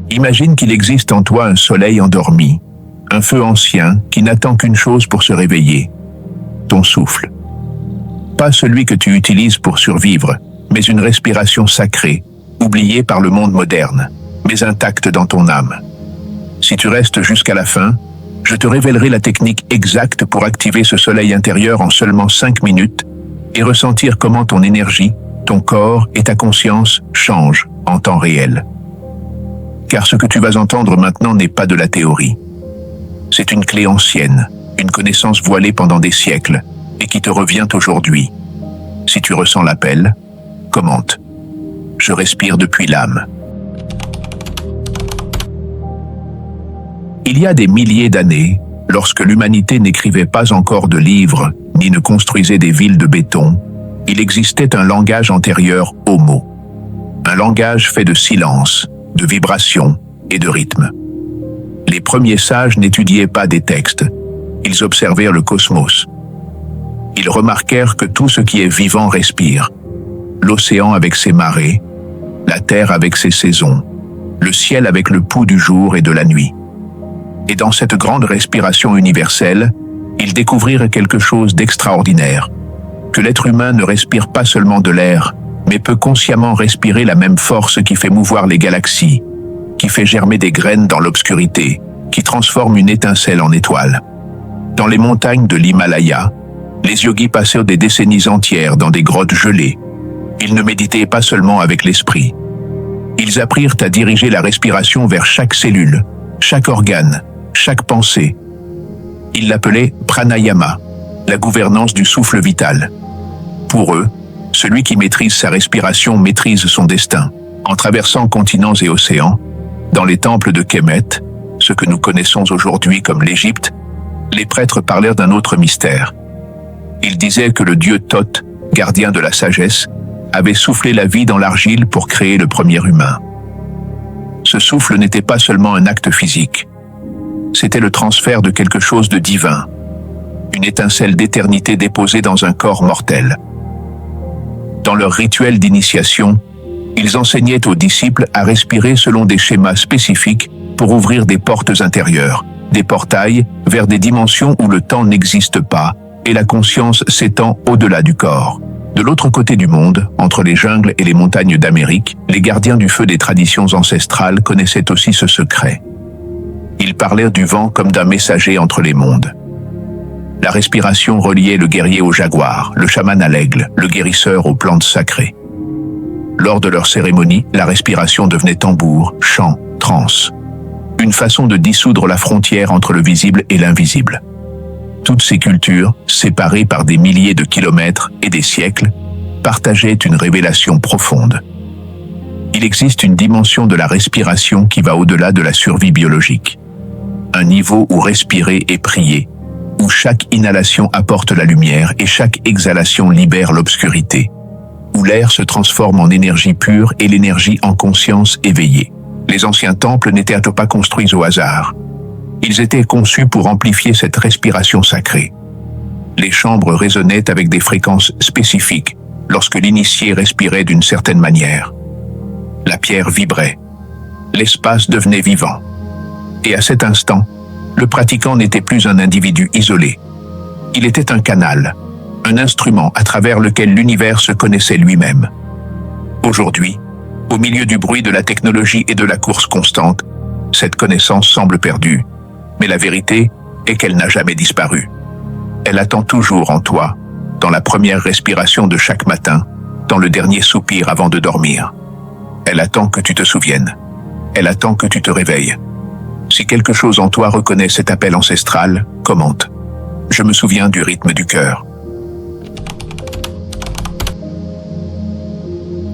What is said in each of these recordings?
Imagine qu'il existe en toi un soleil endormi, un feu ancien qui n'attend qu'une chose pour se réveiller, ton souffle. Pas celui que tu utilises pour survivre, mais une respiration sacrée, oubliée par le monde moderne, mais intacte dans ton âme. Si tu restes jusqu'à la fin, je te révélerai la technique exacte pour activer ce soleil intérieur en seulement 5 minutes et ressentir comment ton énergie, ton corps et ta conscience changent en temps réel. Car ce que tu vas entendre maintenant n'est pas de la théorie. C'est une clé ancienne, une connaissance voilée pendant des siècles et qui te revient aujourd'hui. Si tu ressens l'appel, commente. Je respire depuis l'âme. Il y a des milliers d'années, lorsque l'humanité n'écrivait pas encore de livres, ni ne construisait des villes de béton, il existait un langage antérieur aux mots. Un langage fait de silence, de vibrations et de rythme. Les premiers sages n'étudiaient pas des textes, ils observèrent le cosmos. Ils remarquèrent que tout ce qui est vivant respire. L'océan avec ses marées, la terre avec ses saisons, le ciel avec le pouls du jour et de la nuit. Et dans cette grande respiration universelle, ils découvrirent quelque chose d'extraordinaire, que l'être humain ne respire pas seulement de l'air, mais peut consciemment respirer la même force qui fait mouvoir les galaxies, qui fait germer des graines dans l'obscurité, qui transforme une étincelle en étoile. Dans les montagnes de l'Himalaya, les yogis passèrent des décennies entières dans des grottes gelées. Ils ne méditaient pas seulement avec l'esprit. Ils apprirent à diriger la respiration vers chaque cellule, chaque organe, chaque pensée. Ils l'appelaient pranayama, la gouvernance du souffle vital. Pour eux, celui qui maîtrise sa respiration maîtrise son destin. En traversant continents et océans, dans les temples de Kemet, ce que nous connaissons aujourd'hui comme l'Égypte, les prêtres parlèrent d'un autre mystère. Ils disaient que le dieu Thoth, gardien de la sagesse, avait soufflé la vie dans l'argile pour créer le premier humain. Ce souffle n'était pas seulement un acte physique. C'était le transfert de quelque chose de divin, une étincelle d'éternité déposée dans un corps mortel. Dans leur rituel d'initiation, ils enseignaient aux disciples à respirer selon des schémas spécifiques pour ouvrir des portes intérieures, des portails vers des dimensions où le temps n'existe pas et la conscience s'étend au-delà du corps. De l'autre côté du monde, entre les jungles et les montagnes d'Amérique, les gardiens du feu des traditions ancestrales connaissaient aussi ce secret. Ils parlèrent du vent comme d'un messager entre les mondes. La respiration reliait le guerrier au jaguar, le chaman à l'aigle, le guérisseur aux plantes sacrées. Lors de leur cérémonie, la respiration devenait tambour, chant, transe. Une façon de dissoudre la frontière entre le visible et l'invisible. Toutes ces cultures, séparées par des milliers de kilomètres et des siècles, partageaient une révélation profonde. Il existe une dimension de la respiration qui va au-delà de la survie biologique. Un niveau où respirer est prier, où chaque inhalation apporte la lumière et chaque exhalation libère l'obscurité, où l'air se transforme en énergie pure et l'énergie en conscience éveillée. Les anciens temples n'étaient pas construits au hasard. Ils étaient conçus pour amplifier cette respiration sacrée. Les chambres résonnaient avec des fréquences spécifiques lorsque l'initié respirait d'une certaine manière. La pierre vibrait. L'espace devenait vivant. Et à cet instant, le pratiquant n'était plus un individu isolé. Il était un canal, un instrument à travers lequel l'univers se connaissait lui-même. Aujourd'hui, au milieu du bruit de la technologie et de la course constante, cette connaissance semble perdue, mais la vérité est qu'elle n'a jamais disparu. Elle attend toujours en toi, dans la première respiration de chaque matin, dans le dernier soupir avant de dormir. Elle attend que tu te souviennes. Elle attend que tu te réveilles. Si quelque chose en toi reconnaît cet appel ancestral, commente. Je me souviens du rythme du cœur.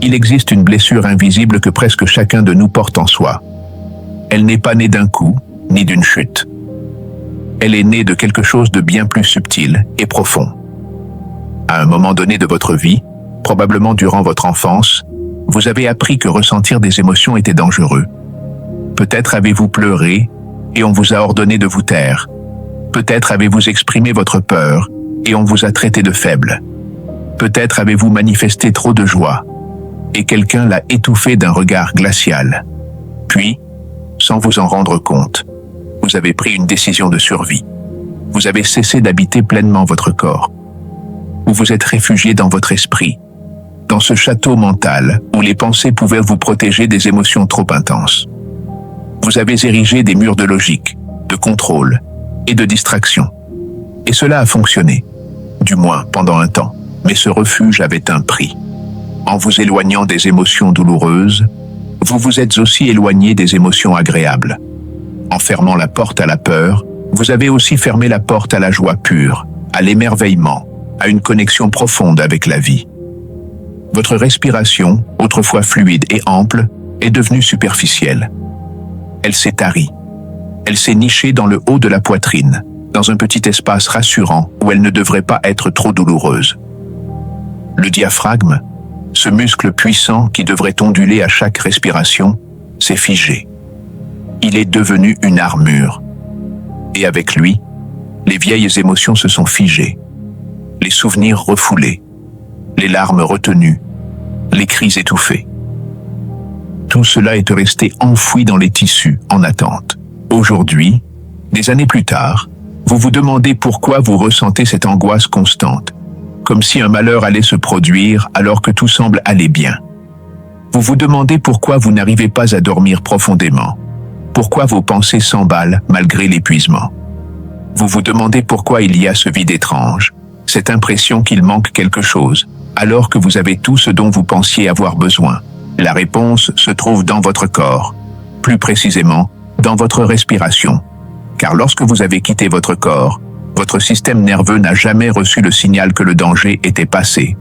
Il existe une blessure invisible que presque chacun de nous porte en soi. Elle n'est pas née d'un coup, ni d'une chute. Elle est née de quelque chose de bien plus subtil et profond. À un moment donné de votre vie, probablement durant votre enfance, vous avez appris que ressentir des émotions était dangereux. Peut-être avez-vous pleuré et on vous a ordonné de vous taire. Peut-être avez-vous exprimé votre peur et on vous a traité de faible. Peut-être avez-vous manifesté trop de joie et quelqu'un l'a étouffé d'un regard glacial. Puis, sans vous en rendre compte. Vous avez pris une décision de survie. Vous avez cessé d'habiter pleinement votre corps. Vous vous êtes réfugié dans votre esprit, dans ce château mental où les pensées pouvaient vous protéger des émotions trop intenses. Vous avez érigé des murs de logique, de contrôle et de distraction. Et cela a fonctionné, du moins pendant un temps. Mais ce refuge avait un prix. En vous éloignant des émotions douloureuses, vous vous êtes aussi éloigné des émotions agréables. En fermant la porte à la peur, vous avez aussi fermé la porte à la joie pure, à l'émerveillement, à une connexion profonde avec la vie. Votre respiration, autrefois fluide et ample, est devenue superficielle. Elle s'est tarie. Elle s'est nichée dans le haut de la poitrine, dans un petit espace rassurant où elle ne devrait pas être trop douloureuse. Le diaphragme, ce muscle puissant qui devrait onduler à chaque respiration, s'est figé. Il est devenu une armure. Et avec lui, les vieilles émotions se sont figées, les souvenirs refoulés, les larmes retenues, les cris étouffés. Tout cela est resté enfoui dans les tissus, en attente. Aujourd'hui, des années plus tard, vous vous demandez pourquoi vous ressentez cette angoisse constante, comme si un malheur allait se produire alors que tout semble aller bien. Vous vous demandez pourquoi vous n'arrivez pas à dormir profondément, pourquoi vos pensées s'emballent malgré l'épuisement. Vous vous demandez pourquoi il y a ce vide étrange, cette impression qu'il manque quelque chose, alors que vous avez tout ce dont vous pensiez avoir besoin. La réponse se trouve dans votre corps, plus précisément dans votre respiration. Car lorsque vous avez quitté votre corps, votre système nerveux n'a jamais reçu le signal que le danger était passé.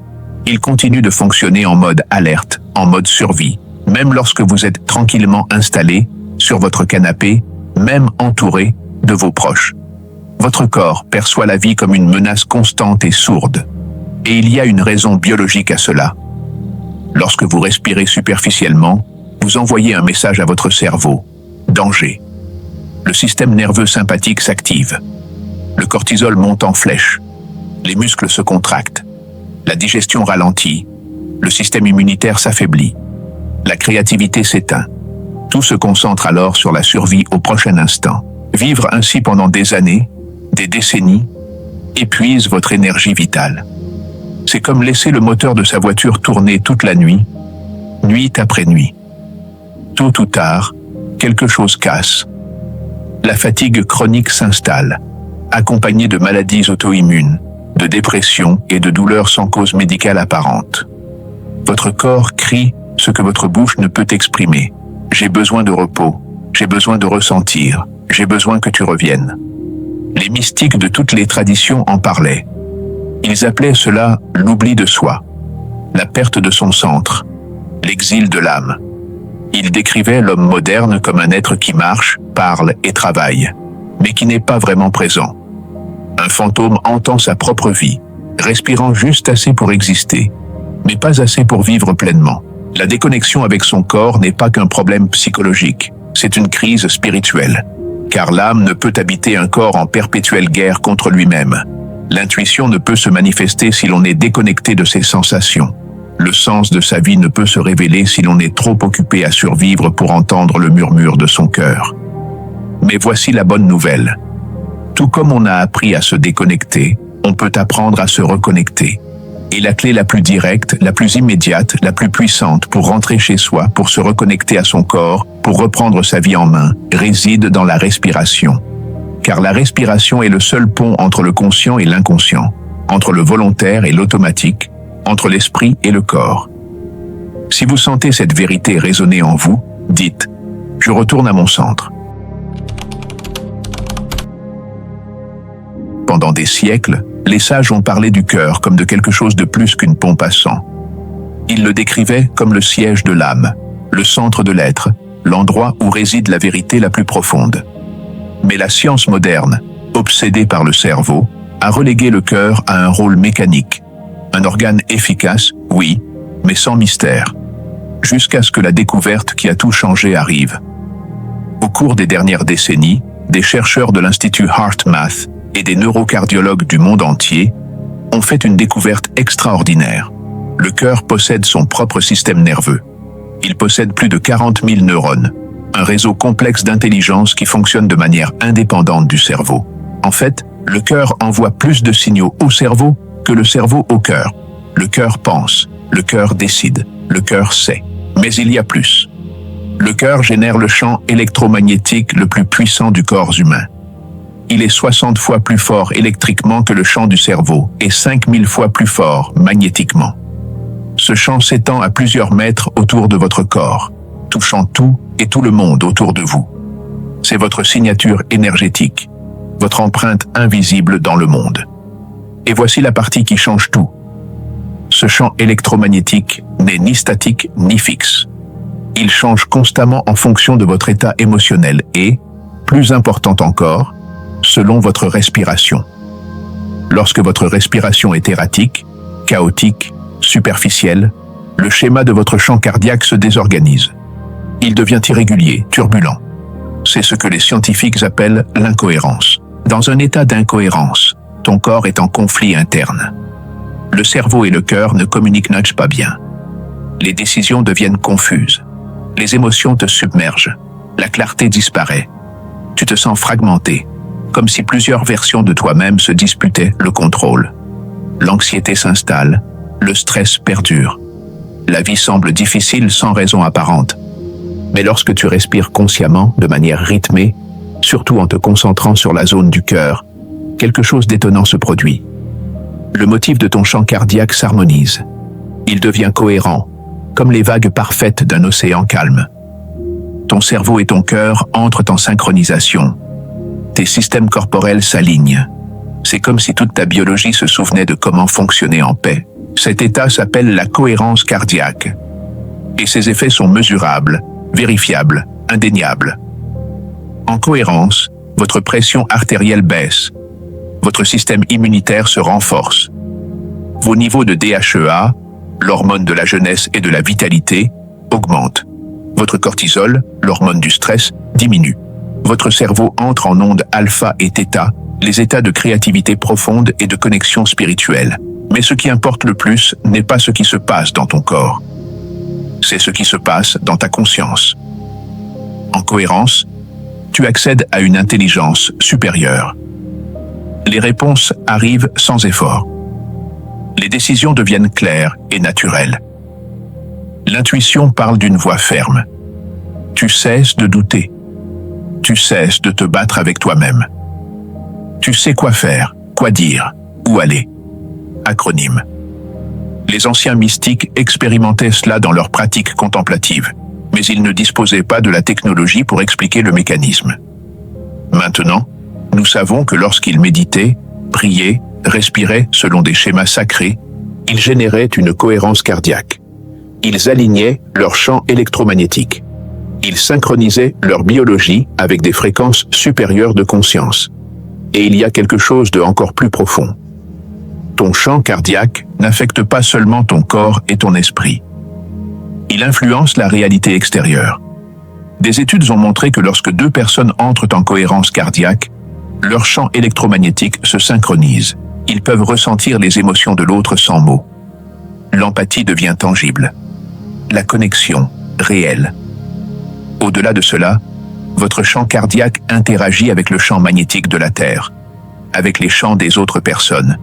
Il continue de fonctionner en mode alerte, en mode survie, même lorsque vous êtes tranquillement installé sur votre canapé, même entouré de vos proches. Votre corps perçoit la vie comme une menace constante et sourde. Et il y a une raison biologique à cela. Lorsque vous respirez superficiellement, vous envoyez un message à votre cerveau. Danger. Le système nerveux sympathique s'active. Le cortisol monte en flèche. Les muscles se contractent. La digestion ralentit. Le système immunitaire s'affaiblit. La créativité s'éteint. Tout se concentre alors sur la survie au prochain instant. Vivre ainsi pendant des années, des décennies, épuise votre énergie vitale. C'est comme laisser le moteur de sa voiture tourner toute la nuit, nuit après nuit. Tôt ou tard, quelque chose casse. La fatigue chronique s'installe, accompagnée de maladies auto-immunes, de dépression et de douleurs sans cause médicale apparente. Votre corps crie ce que votre bouche ne peut exprimer. J'ai besoin de repos, j'ai besoin de ressentir, j'ai besoin que tu reviennes. Les mystiques de toutes les traditions en parlaient. Ils appelaient cela l'oubli de soi, la perte de son centre, l'exil de l'âme. Ils décrivaient l'homme moderne comme un être qui marche, parle et travaille, mais qui n'est pas vraiment présent. Un fantôme entend sa propre vie, respirant juste assez pour exister, mais pas assez pour vivre pleinement. La déconnexion avec son corps n'est pas qu'un problème psychologique, c'est une crise spirituelle. Car l'âme ne peut habiter un corps en perpétuelle guerre contre lui-même. L'intuition ne peut se manifester si l'on est déconnecté de ses sensations. Le sens de sa vie ne peut se révéler si l'on est trop occupé à survivre pour entendre le murmure de son cœur. Mais voici la bonne nouvelle. Tout comme on a appris à se déconnecter, on peut apprendre à se reconnecter. Et la clé la plus directe, la plus immédiate, la plus puissante pour rentrer chez soi, pour se reconnecter à son corps, pour reprendre sa vie en main, réside dans la respiration. Car la respiration est le seul pont entre le conscient et l'inconscient, entre le volontaire et l'automatique, entre l'esprit et le corps. Si vous sentez cette vérité résonner en vous, dites « Je retourne à mon centre ». Pendant des siècles, les sages ont parlé du cœur comme de quelque chose de plus qu'une pompe à sang. Ils le décrivaient comme le siège de l'âme, le centre de l'être, l'endroit où réside la vérité la plus profonde. Mais la science moderne, obsédée par le cerveau, a relégué le cœur à un rôle mécanique. Un organe efficace, oui, mais sans mystère. Jusqu'à ce que la découverte qui a tout changé arrive. Au cours des dernières décennies, des chercheurs de l'Institut HeartMath et des neurocardiologues du monde entier ont fait une découverte extraordinaire. Le cœur possède son propre système nerveux. Il possède plus de 40 000 neurones, un réseau complexe d'intelligence qui fonctionne de manière indépendante du cerveau. En fait, le cœur envoie plus de signaux au cerveau que le cerveau au cœur. Le cœur pense, le cœur décide, le cœur sait. Mais il y a plus. Le cœur génère le champ électromagnétique le plus puissant du corps humain. Il est 60 fois plus fort électriquement que le champ du cerveau et 5000 fois plus fort magnétiquement. Ce champ s'étend à plusieurs mètres autour de votre corps, touchant tout et tout le monde autour de vous. C'est votre signature énergétique, votre empreinte invisible dans le monde. Et voici la partie qui change tout. Ce champ électromagnétique n'est ni statique ni fixe. Il change constamment en fonction de votre état émotionnel et, plus important encore, selon votre respiration. Lorsque votre respiration est erratique, chaotique, superficielle, le schéma de votre champ cardiaque se désorganise. Il devient irrégulier, turbulent. C'est ce que les scientifiques appellent l'incohérence. Dans un état d'incohérence, ton corps est en conflit interne. Le cerveau et le cœur ne communiquent pas bien. Les décisions deviennent confuses. Les émotions te submergent. La clarté disparaît. Tu te sens fragmenté, comme si plusieurs versions de toi-même se disputaient le contrôle. L'anxiété s'installe, le stress perdure. La vie semble difficile sans raison apparente. Mais lorsque tu respires consciemment, de manière rythmée, surtout en te concentrant sur la zone du cœur, quelque chose d'étonnant se produit. Le motif de ton champ cardiaque s'harmonise. Il devient cohérent, comme les vagues parfaites d'un océan calme. Ton cerveau et ton cœur entrent en synchronisation. Tes systèmes corporels s'alignent. C'est comme si toute ta biologie se souvenait de comment fonctionner en paix. Cet état s'appelle la cohérence cardiaque. Et ses effets sont mesurables, vérifiables, indéniables. En cohérence, votre pression artérielle baisse. Votre système immunitaire se renforce. Vos niveaux de DHEA, l'hormone de la jeunesse et de la vitalité, augmentent. Votre cortisol, l'hormone du stress, diminue. Votre cerveau entre en ondes alpha et theta, les états de créativité profonde et de connexion spirituelle. Mais ce qui importe le plus n'est pas ce qui se passe dans ton corps. C'est ce qui se passe dans ta conscience. En cohérence, tu accèdes à une intelligence supérieure. Les réponses arrivent sans effort. Les décisions deviennent claires et naturelles. L'intuition parle d'une voix ferme. Tu cesses de douter. Tu cesses de te battre avec toi-même. Tu sais quoi faire, quoi dire, où aller. Acronyme. Les anciens mystiques expérimentaient cela dans leur pratique contemplative, mais ils ne disposaient pas de la technologie pour expliquer le mécanisme. Maintenant, nous savons que lorsqu'ils méditaient, priaient, respiraient selon des schémas sacrés, ils généraient une cohérence cardiaque. Ils alignaient leur champ électromagnétique. Ils synchronisaient leur biologie avec des fréquences supérieures de conscience. Et il y a quelque chose de encore plus profond. Ton champ cardiaque n'affecte pas seulement ton corps et ton esprit. Il influence la réalité extérieure. Des études ont montré que lorsque deux personnes entrent en cohérence cardiaque, leur champ électromagnétique se synchronise. Ils peuvent ressentir les émotions de l'autre sans mots. L'empathie devient tangible. La connexion, réelle. Au-delà de cela, votre champ cardiaque interagit avec le champ magnétique de la Terre, avec les champs des autres personnes,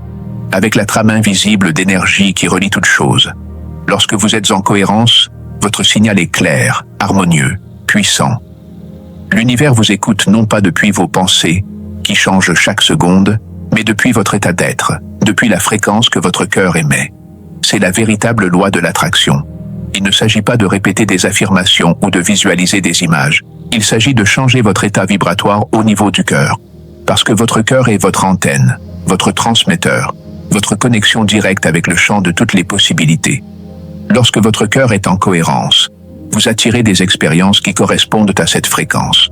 avec la trame invisible d'énergie qui relie toutes choses. Lorsque vous êtes en cohérence, votre signal est clair, harmonieux, puissant. L'univers vous écoute non pas depuis vos pensées, qui changent chaque seconde, mais depuis votre état d'être, depuis la fréquence que votre cœur émet. C'est la véritable loi de l'attraction. Il ne s'agit pas de répéter des affirmations ou de visualiser des images. Il s'agit de changer votre état vibratoire au niveau du cœur. Parce que votre cœur est votre antenne, votre transmetteur, votre connexion directe avec le champ de toutes les possibilités. Lorsque votre cœur est en cohérence, vous attirez des expériences qui correspondent à cette fréquence.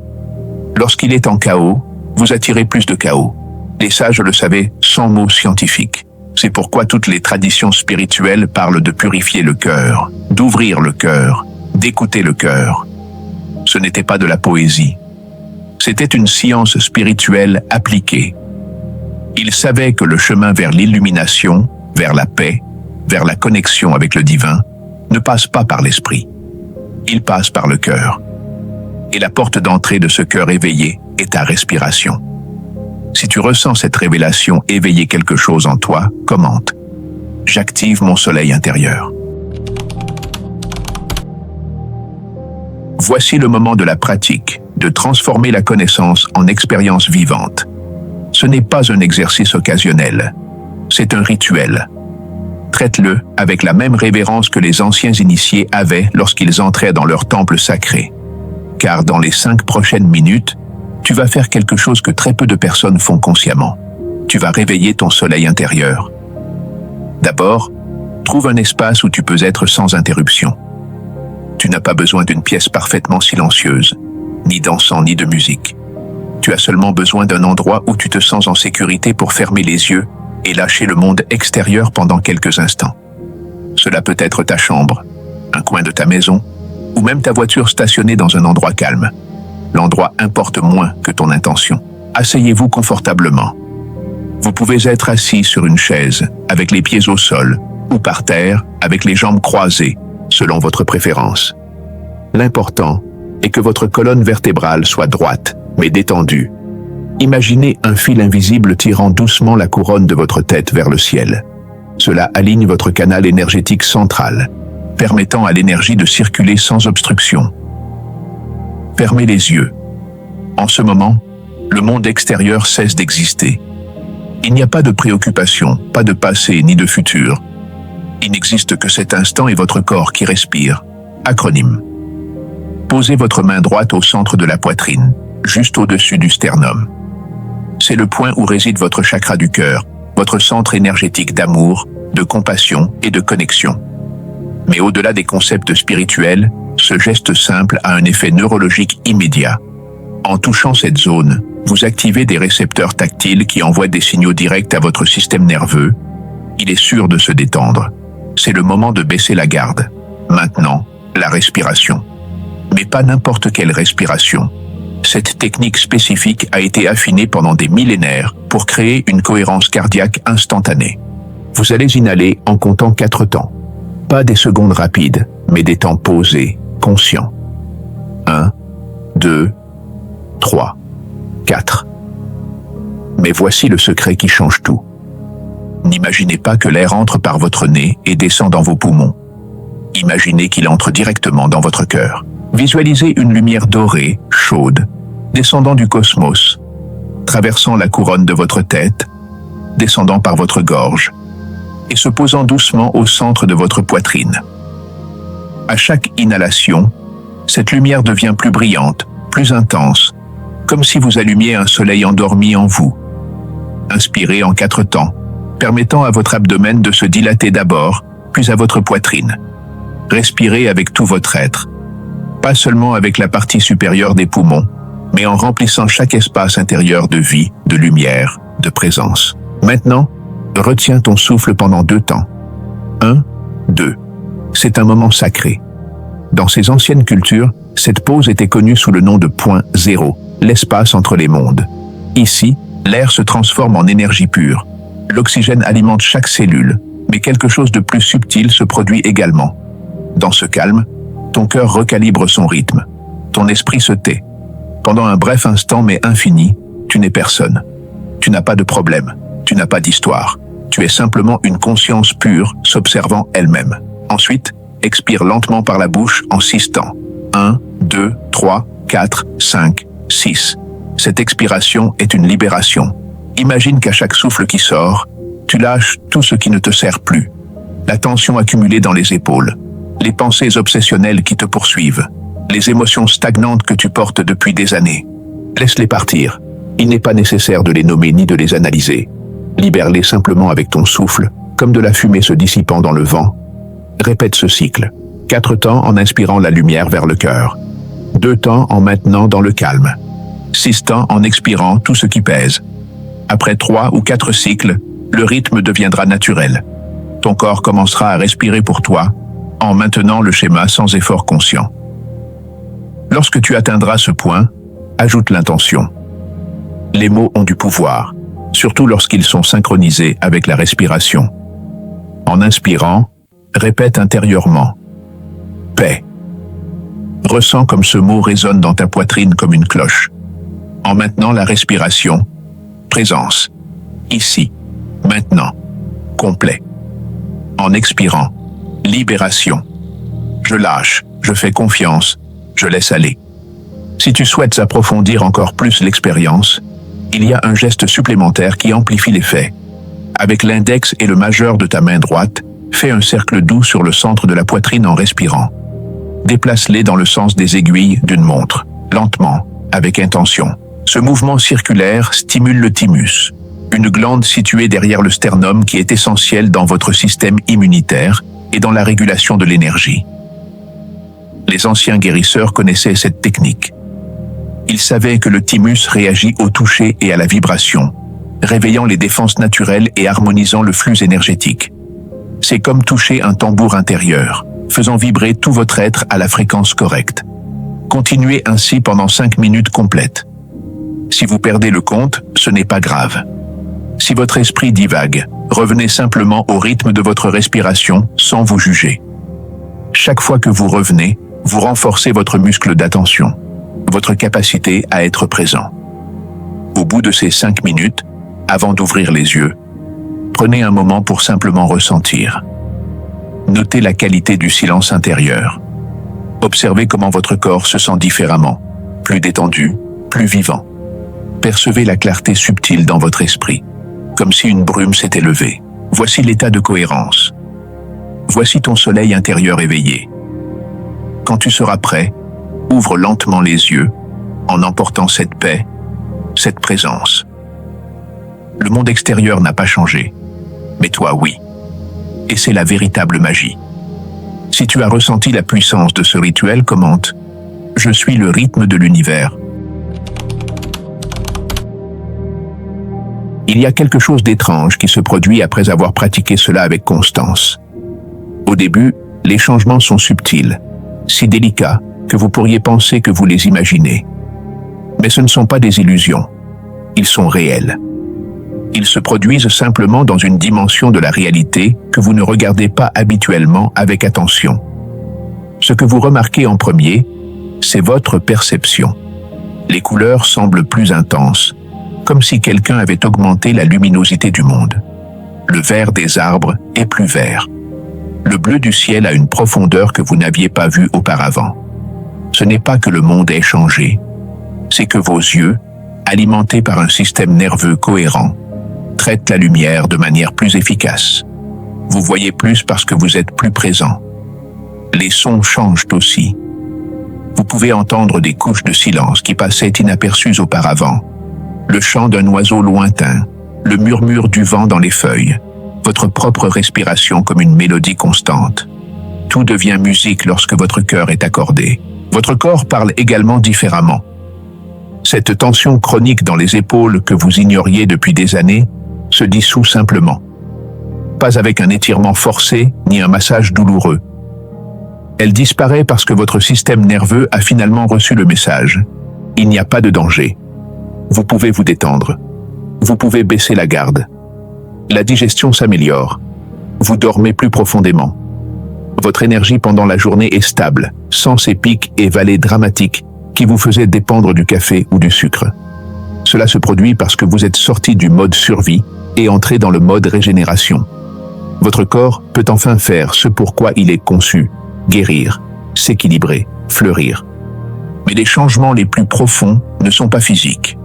Lorsqu'il est en chaos, vous attirez plus de chaos. Les sages le savaient sans mots scientifiques. C'est pourquoi toutes les traditions spirituelles parlent de purifier le cœur, d'ouvrir le cœur, d'écouter le cœur. Ce n'était pas de la poésie. C'était une science spirituelle appliquée. Ils savaient que le chemin vers l'illumination, vers la paix, vers la connexion avec le divin, ne passe pas par l'esprit. Il passe par le cœur. Et la porte d'entrée de ce cœur éveillé est ta respiration. Si tu ressens cette révélation éveiller quelque chose en toi, commente. J'active mon soleil intérieur. Voici le moment de la pratique, de transformer la connaissance en expérience vivante. Ce n'est pas un exercice occasionnel, c'est un rituel. Traite-le avec la même révérence que les anciens initiés avaient lorsqu'ils entraient dans leur temple sacré. Car dans les 5 prochaines minutes, tu vas faire quelque chose que très peu de personnes font consciemment. Tu vas réveiller ton soleil intérieur. D'abord, trouve un espace où tu peux être sans interruption. Tu n'as pas besoin d'une pièce parfaitement silencieuse, ni d'encens ni de musique. Tu as seulement besoin d'un endroit où tu te sens en sécurité pour fermer les yeux et lâcher le monde extérieur pendant quelques instants. Cela peut être ta chambre, un coin de ta maison, ou même ta voiture stationnée dans un endroit calme. L'endroit importe moins que ton intention. Asseyez-vous confortablement. Vous pouvez être assis sur une chaise, avec les pieds au sol, ou par terre, avec les jambes croisées, selon votre préférence. L'important est que votre colonne vertébrale soit droite, mais détendue. Imaginez un fil invisible tirant doucement la couronne de votre tête vers le ciel. Cela aligne votre canal énergétique central, permettant à l'énergie de circuler sans obstruction. Fermez les yeux. En ce moment, le monde extérieur cesse d'exister. Il n'y a pas de préoccupation, pas de passé ni de futur. Il n'existe que cet instant et votre corps qui respire. Acronyme. Posez votre main droite au centre de la poitrine, juste au-dessus du sternum. C'est le point où réside votre chakra du cœur, votre centre énergétique d'amour, de compassion et de connexion. Mais au-delà des concepts spirituels, ce geste simple a un effet neurologique immédiat. En touchant cette zone, vous activez des récepteurs tactiles qui envoient des signaux directs à votre système nerveux. Il est sûr de se détendre. C'est le moment de baisser la garde. Maintenant, la respiration. Mais pas n'importe quelle respiration. Cette technique spécifique a été affinée pendant des millénaires pour créer une cohérence cardiaque instantanée. Vous allez inhaler en comptant 4 temps. Pas des secondes rapides, mais des temps posés, conscients. 1, 2, 3, 4. Mais voici le secret qui change tout. N'imaginez pas que l'air entre par votre nez et descend dans vos poumons. Imaginez qu'il entre directement dans votre cœur. Visualisez une lumière dorée, chaude, descendant du cosmos, traversant la couronne de votre tête, descendant par votre gorge, et se posant doucement au centre de votre poitrine. À chaque inhalation, cette lumière devient plus brillante, plus intense, comme si vous allumiez un soleil endormi en vous. Inspirez en 4 temps, permettant à votre abdomen de se dilater d'abord, puis à votre poitrine. Respirez avec tout votre être, pas seulement avec la partie supérieure des poumons, mais en remplissant chaque espace intérieur de vie, de lumière, de présence. Maintenant, retiens ton souffle pendant 2 temps. 1, 2. C'est un moment sacré. Dans ces anciennes cultures, cette pause était connue sous le nom de point zéro, l'espace entre les mondes. Ici, l'air se transforme en énergie pure. L'oxygène alimente chaque cellule, mais quelque chose de plus subtil se produit également. Dans ce calme, ton cœur recalibre son rythme. Ton esprit se tait. Pendant un bref instant mais infini, tu n'es personne. Tu n'as pas de problème. Tu n'as pas d'histoire. Tu es simplement une conscience pure s'observant elle-même. Ensuite, expire lentement par la bouche en 6 temps. 1, 2, 3, 4, 5, 6. Cette expiration est une libération. Imagine qu'à chaque souffle qui sort, tu lâches tout ce qui ne te sert plus. La tension accumulée dans les épaules, les pensées obsessionnelles qui te poursuivent, les émotions stagnantes que tu portes depuis des années. Laisse-les partir. Il n'est pas nécessaire de les nommer ni de les analyser. Libère-les simplement avec ton souffle, comme de la fumée se dissipant dans le vent. Répète ce cycle. 4 temps en inspirant la lumière vers le cœur. 2 temps en maintenant dans le calme. 6 temps en expirant tout ce qui pèse. Après 3 ou 4 cycles, le rythme deviendra naturel. Ton corps commencera à respirer pour toi, en maintenant le schéma sans effort conscient. Lorsque tu atteindras ce point, ajoute l'intention. Les mots ont du pouvoir, surtout lorsqu'ils sont synchronisés avec la respiration. En inspirant, répète intérieurement « paix ». Ressens comme ce mot résonne dans ta poitrine comme une cloche. En maintenant la respiration, présence. Ici, maintenant, complet. En expirant, libération. Je lâche, je fais confiance, je laisse aller. Si tu souhaites approfondir encore plus l'expérience, il y a un geste supplémentaire qui amplifie l'effet. Avec l'index et le majeur de ta main droite, fais un cercle doux sur le centre de la poitrine en respirant. Déplace-les dans le sens des aiguilles d'une montre, lentement, avec intention. Ce mouvement circulaire stimule le thymus, une glande située derrière le sternum qui est essentielle dans votre système immunitaire et dans la régulation de l'énergie. Les anciens guérisseurs connaissaient cette technique. Ils savaient que le thymus réagit au toucher et à la vibration, réveillant les défenses naturelles et harmonisant le flux énergétique. C'est comme toucher un tambour intérieur, faisant vibrer tout votre être à la fréquence correcte. Continuez ainsi pendant 5 minutes complètes. Si vous perdez le compte, ce n'est pas grave. Si votre esprit divague, revenez simplement au rythme de votre respiration sans vous juger. Chaque fois que vous revenez, vous renforcez votre muscle d'attention, votre capacité à être présent. Au bout de ces 5 minutes, avant d'ouvrir les yeux, prenez un moment pour simplement ressentir. Notez la qualité du silence intérieur. Observez comment votre corps se sent différemment, plus détendu, plus vivant. Percevez la clarté subtile dans votre esprit, comme si une brume s'était levée. Voici l'état de cohérence. Voici ton soleil intérieur éveillé. Quand tu seras prêt, ouvre lentement les yeux, en emportant cette paix, cette présence. Le monde extérieur n'a pas changé, mais toi oui. Et c'est la véritable magie. Si tu as ressenti la puissance de ce rituel, commente « Je suis le rythme de l'univers ». Il y a quelque chose d'étrange qui se produit après avoir pratiqué cela avec constance. Au début, les changements sont subtils, si délicats que vous pourriez penser que vous les imaginez. Mais ce ne sont pas des illusions, ils sont réels. Ils se produisent simplement dans une dimension de la réalité que vous ne regardez pas habituellement avec attention. Ce que vous remarquez en premier, c'est votre perception. Les couleurs semblent plus intenses, comme si quelqu'un avait augmenté la luminosité du monde. Le vert des arbres est plus vert. Le bleu du ciel a une profondeur que vous n'aviez pas vue auparavant. Ce n'est pas que le monde ait changé, c'est que vos yeux, alimentés par un système nerveux cohérent, traitent la lumière de manière plus efficace. Vous voyez plus parce que vous êtes plus présent. Les sons changent aussi. Vous pouvez entendre des couches de silence qui passaient inaperçues auparavant. Le chant d'un oiseau lointain, le murmure du vent dans les feuilles, votre propre respiration comme une mélodie constante. Tout devient musique lorsque votre cœur est accordé. Votre corps parle également différemment. Cette tension chronique dans les épaules que vous ignoriez depuis des années se dissout simplement. Pas avec un étirement forcé ni un massage douloureux. Elle disparaît parce que votre système nerveux a finalement reçu le message. Il n'y a pas de danger. Vous pouvez vous détendre. Vous pouvez baisser la garde. La digestion s'améliore. Vous dormez plus profondément. Votre énergie pendant la journée est stable, sans ces pics et vallées dramatiques qui vous faisaient dépendre du café ou du sucre. Cela se produit parce que vous êtes sorti du mode survie et entré dans le mode régénération. Votre corps peut enfin faire ce pourquoi il est conçu, guérir, s'équilibrer, fleurir. Mais les changements les plus profonds ne sont pas physiques.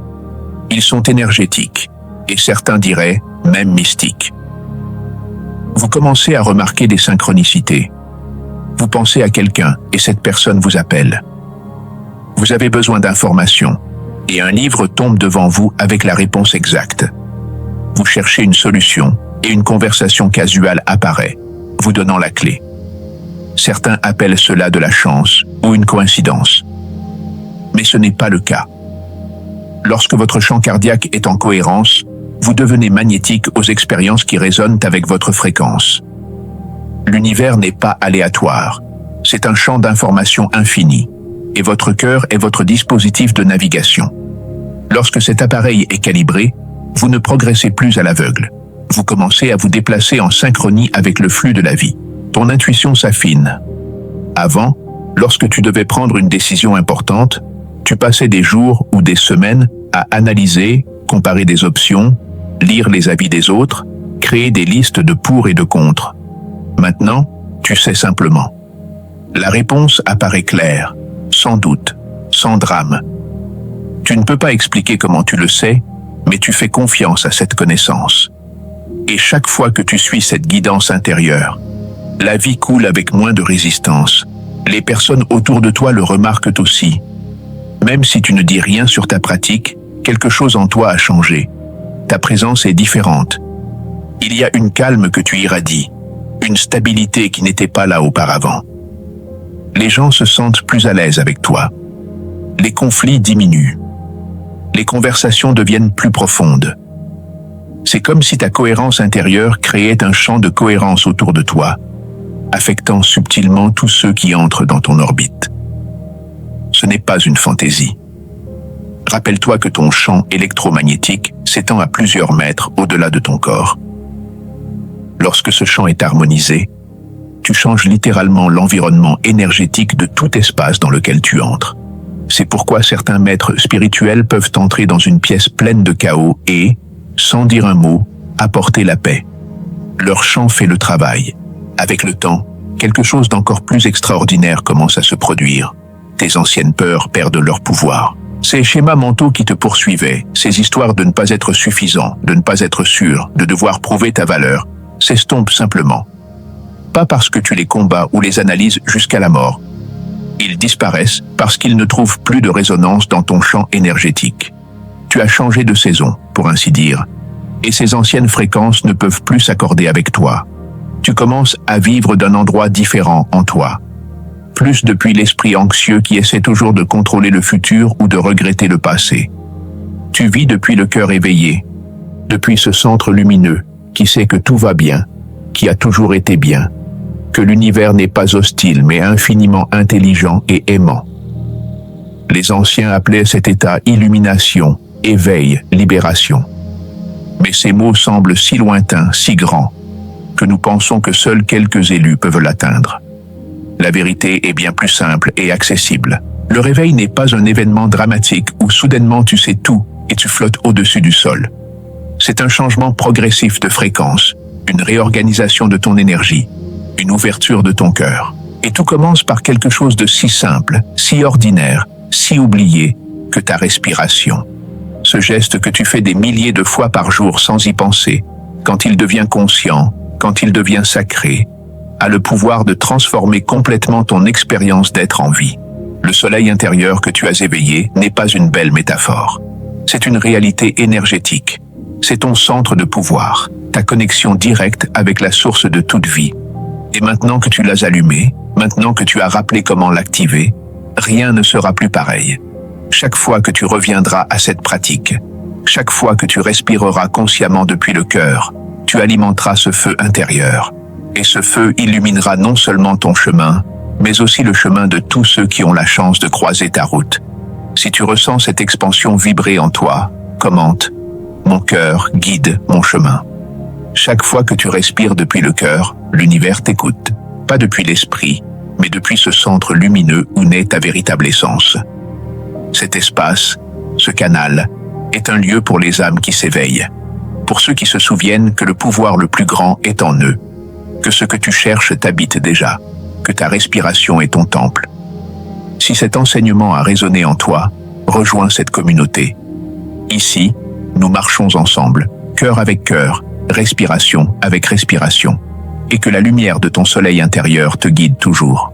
Ils sont énergétiques, et certains diraient même mystiques. Vous commencez à remarquer des synchronicités. Vous pensez à quelqu'un et cette personne vous appelle. Vous avez besoin d'informations, et un livre tombe devant vous avec la réponse exacte. Vous cherchez une solution, et une conversation casuale apparaît, vous donnant la clé. Certains appellent cela de la chance ou une coïncidence. Mais ce n'est pas le cas. Lorsque votre champ cardiaque est en cohérence, vous devenez magnétique aux expériences qui résonnent avec votre fréquence. L'univers n'est pas aléatoire, c'est un champ d'information infini, et votre cœur est votre dispositif de navigation. Lorsque cet appareil est calibré, vous ne progressez plus à l'aveugle. Vous commencez à vous déplacer en synchronie avec le flux de la vie. Ton intuition s'affine. Avant, Lorsque tu devais prendre une décision importante, tu passais des jours ou des semaines à analyser, comparer des options, lire les avis des autres, créer des listes de pour et de contre. Maintenant, tu sais simplement. La réponse apparaît claire, sans doute, sans drame. Tu ne peux pas expliquer comment tu le sais, mais tu fais confiance à cette connaissance. Et chaque fois que tu suis cette guidance intérieure, la vie coule avec moins de résistance. Les personnes autour de toi le remarquent aussi. Même si tu ne dis rien sur ta pratique, quelque chose en toi a changé. Ta présence est différente. Il y a une calme que tu irradies, une stabilité qui n'était pas là auparavant. Les gens se sentent plus à l'aise avec toi. Les conflits diminuent. Les conversations deviennent plus profondes. C'est comme si ta cohérence intérieure créait un champ de cohérence autour de toi, affectant subtilement tous ceux qui entrent dans ton orbite. Ce n'est pas une fantaisie. Rappelle-toi que ton champ électromagnétique s'étend à plusieurs mètres au-delà de ton corps. Lorsque ce champ est harmonisé, tu changes littéralement l'environnement énergétique de tout espace dans lequel tu entres. C'est pourquoi certains maîtres spirituels peuvent entrer dans une pièce pleine de chaos et, sans dire un mot, apporter la paix. Leur champ fait le travail. Avec le temps, quelque chose d'encore plus extraordinaire commence à se produire. Tes anciennes peurs perdent leur pouvoir. Ces schémas mentaux qui te poursuivaient, ces histoires de ne pas être suffisant, de ne pas être sûr, de devoir prouver ta valeur, s'estompent simplement. Pas parce que tu les combats ou les analyses jusqu'à la mort. Ils disparaissent parce qu'ils ne trouvent plus de résonance dans ton champ énergétique. Tu as changé de saison, pour ainsi dire, et ces anciennes fréquences ne peuvent plus s'accorder avec toi. Tu commences à vivre d'un endroit différent en toi. Plus depuis l'esprit anxieux qui essaie toujours de contrôler le futur ou de regretter le passé. Tu vis depuis le cœur éveillé, depuis ce centre lumineux qui sait que tout va bien, qui a toujours été bien, que l'univers n'est pas hostile mais infiniment intelligent et aimant. Les anciens appelaient cet état illumination, éveil, libération. Mais ces mots semblent si lointains, si grands, que nous pensons que seuls quelques élus peuvent l'atteindre. La vérité est bien plus simple et accessible. Le réveil n'est pas un événement dramatique où soudainement tu sais tout et tu flottes au-dessus du sol. C'est un changement progressif de fréquence, une réorganisation de ton énergie, une ouverture de ton cœur. Et tout commence par quelque chose de si simple, si ordinaire, si oublié que ta respiration. Ce geste que tu fais des milliers de fois par jour sans y penser, quand il devient conscient, quand il devient sacré, a le pouvoir de transformer complètement ton expérience d'être en vie. Le soleil intérieur que tu as éveillé n'est pas une belle métaphore. C'est une réalité énergétique. C'est ton centre de pouvoir, ta connexion directe avec la source de toute vie. Et maintenant que tu l'as allumé, maintenant que tu as rappelé comment l'activer, rien ne sera plus pareil. Chaque fois que tu reviendras à cette pratique, chaque fois que tu respireras consciemment depuis le cœur, tu alimenteras ce feu intérieur. Et ce feu illuminera non seulement ton chemin, mais aussi le chemin de tous ceux qui ont la chance de croiser ta route. Si tu ressens cette expansion vibrer en toi, commente « Mon cœur guide mon chemin ». Chaque fois que tu respires depuis le cœur, l'univers t'écoute. Pas depuis l'esprit, mais depuis ce centre lumineux où naît ta véritable essence. Cet espace, ce canal, est un lieu pour les âmes qui s'éveillent. Pour ceux qui se souviennent que le pouvoir le plus grand est en eux, que ce que tu cherches t'habite déjà, que ta respiration est ton temple. Si cet enseignement a résonné en toi, rejoins cette communauté. Ici, nous marchons ensemble, cœur avec cœur, respiration avec respiration, et que la lumière de ton soleil intérieur te guide toujours.